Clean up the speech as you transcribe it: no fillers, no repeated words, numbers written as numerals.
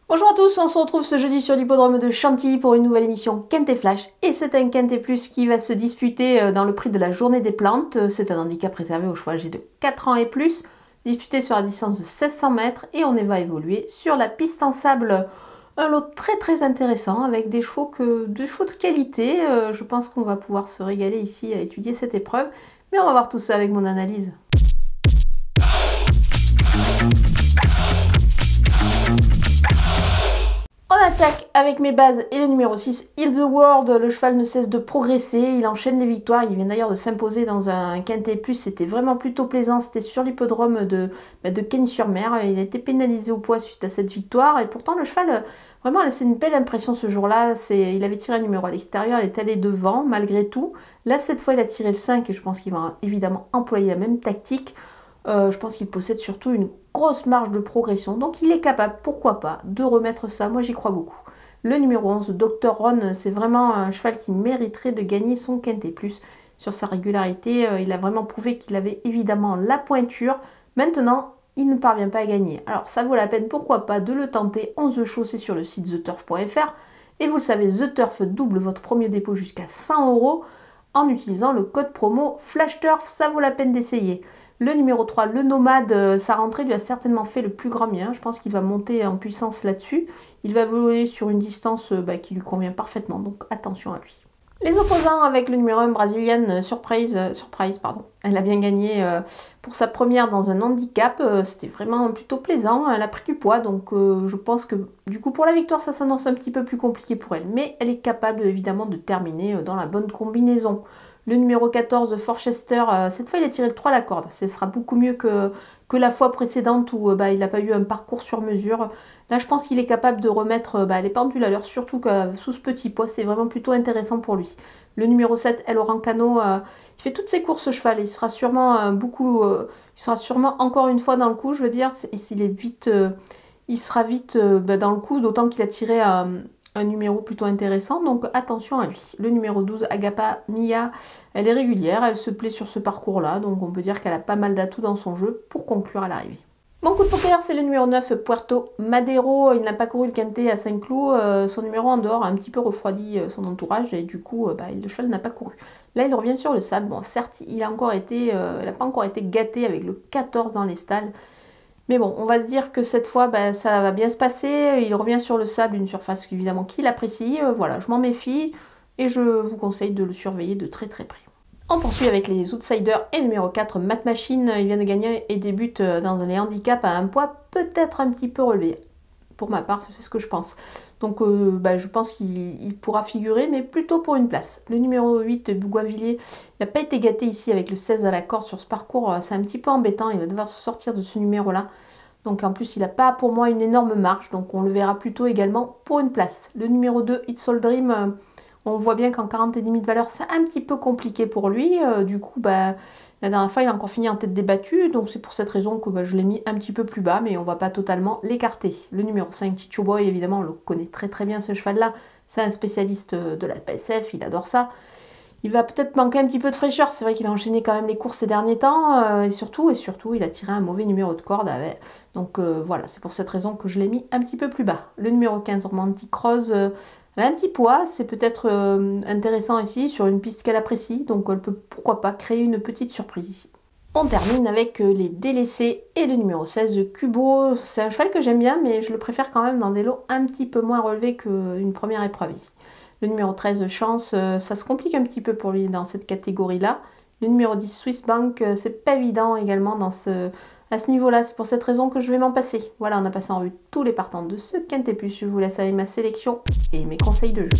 Bonjour à tous, on se retrouve ce jeudi sur l'hippodrome de Chantilly pour une nouvelle émission Quintet Flash. Et c'est un Quintet Plus qui va se disputer dans le prix de la journée des plantes. C'est un handicap réservé aux chevaux âgés de 4 ans et plus, disputé sur la distance de 1600 mètres. Et on va évoluer sur la piste en sable. Un lot très intéressant avec des chevaux de qualité. Je pense qu'on va pouvoir se régaler ici à étudier cette épreuve. Mais on va voir tout ça avec mon analyse. On attaque avec mes bases et le numéro 6, Heal the World. Le cheval ne cesse de progresser, il enchaîne les victoires, il vient d'ailleurs de s'imposer dans un Quintet Plus, c'était vraiment plutôt plaisant, c'était sur l'hippodrome de Cagnes-sur-Mer. Il a été pénalisé au poids suite à cette victoire et pourtant le cheval vraiment a laissé une belle impression ce jour-là. Il avait tiré un numéro à l'extérieur, il est allé devant malgré tout. Là cette fois il a tiré le 5 et je pense qu'il va évidemment employer la même tactique. Je pense qu'il possède surtout une grosse marge de progression. Donc il est capable, pourquoi pas, de remettre ça. Moi j'y crois beaucoup. Le numéro 11, Dr Ron, c'est vraiment un cheval qui mériterait de gagner son Quintet Plus. Sur sa régularité, il a vraiment prouvé qu'il avait évidemment la pointure. Maintenant, il ne parvient pas à gagner. Alors ça vaut la peine, pourquoi pas, de le tenter. 11 chaussées sur le site theturf.fr. Et vous le savez, The Turf double votre premier dépôt jusqu'à 100 € en utilisant le code promo FlashTurf. Ça vaut la peine d'essayer. Le numéro 3, le Nomade, sa rentrée lui a certainement fait le plus grand bien. Je pense qu'il va monter en puissance là-dessus. Il va voler sur une distance qui lui convient parfaitement, donc attention à lui. Les opposants avec le numéro 1, Brazilian Surprise, pardon. Elle a bien gagné pour sa première dans un handicap. C'était vraiment plutôt plaisant. Elle a pris du poids, donc je pense que du coup pour la victoire, ça s'annonce un petit peu plus compliqué pour elle. Mais elle est capable évidemment de terminer dans la bonne combinaison. Le numéro 14 de Forchester, cette fois il a tiré le 3 à la corde. Ce sera beaucoup mieux que la fois précédente où il n'a pas eu un parcours sur mesure. Là je pense qu'il est capable de remettre les pendules à l'heure, surtout que sous ce petit poids, c'est vraiment plutôt intéressant pour lui. Le numéro 7, El Orancano, il fait toutes ses courses ce cheval. Il sera sûrement il sera sûrement encore une fois dans le coup, je veux dire. Il sera vite dans le coup, d'autant qu'il a tiré un numéro plutôt intéressant, donc attention à lui. Le numéro 12, Agapa Mia, elle est régulière, elle se plaît sur ce parcours-là, donc on peut dire qu'elle a pas mal d'atouts dans son jeu pour conclure à l'arrivée. Mon coup de poker, c'est le numéro 9, Puerto Madero. Il n'a pas couru le Quintet à Saint-Cloud. Son numéro en dehors a un petit peu refroidi son entourage et du coup, le cheval n'a pas couru. Là, il revient sur le sable. Bon, certes, il n'a pas encore été gâté avec le 14 dans les stalles. Mais bon, on va se dire que cette fois, ça va bien se passer. Il revient sur le sable, une surface évidemment qu'il apprécie. Voilà, je m'en méfie et je vous conseille de le surveiller de très près. On poursuit avec les outsiders et le numéro 4, Matt Machine. Il vient de gagner et débute dans les handicaps à un poids peut-être un petit peu relevé. Pour ma part, c'est ce que je pense. Donc je pense qu'il pourra figurer, mais plutôt pour une place. Le numéro 8, Bougainvilliers, il n'a pas été gâté ici avec le 16 à la corde sur ce parcours. C'est un petit peu embêtant, il va devoir se sortir de ce numéro-là. Donc en plus, il n'a pas pour moi une énorme marge, donc on le verra plutôt également pour une place. Le numéro 2, It's All Dream, on voit bien qu'en 40 et demi de valeur, c'est un petit peu compliqué pour lui. Du coup, la dernière fois, il a encore fini en tête débattue, donc c'est pour cette raison que je l'ai mis un petit peu plus bas, mais on ne va pas totalement l'écarter. Le numéro 5, Chicho Boy, évidemment, on le connaît très bien ce cheval-là. C'est un spécialiste de la PSF, il adore ça. Il va peut-être manquer un petit peu de fraîcheur, c'est vrai qu'il a enchaîné quand même les courses ces derniers temps, et surtout, il a tiré un mauvais numéro de corde. Donc voilà, c'est pour cette raison que je l'ai mis un petit peu plus bas. Le numéro 15, Romantic Rose, elle a un petit poids, c'est peut-être intéressant ici, sur une piste qu'elle apprécie, donc elle peut pourquoi pas créer une petite surprise ici. On termine avec les délaissés et le numéro 16, Kubo. C'est un cheval que j'aime bien, mais je le préfère quand même dans des lots un petit peu moins relevés qu'une première épreuve ici. Le numéro 13, Chance, ça se complique un petit peu pour lui dans cette catégorie-là. Le numéro 10, Swiss Bank, c'est pas évident également à ce niveau-là. C'est pour cette raison que je vais m'en passer. Voilà, on a passé en revue tous les partants de ce Quintet Plus. Je vous laisse avec ma sélection et mes conseils de jeu.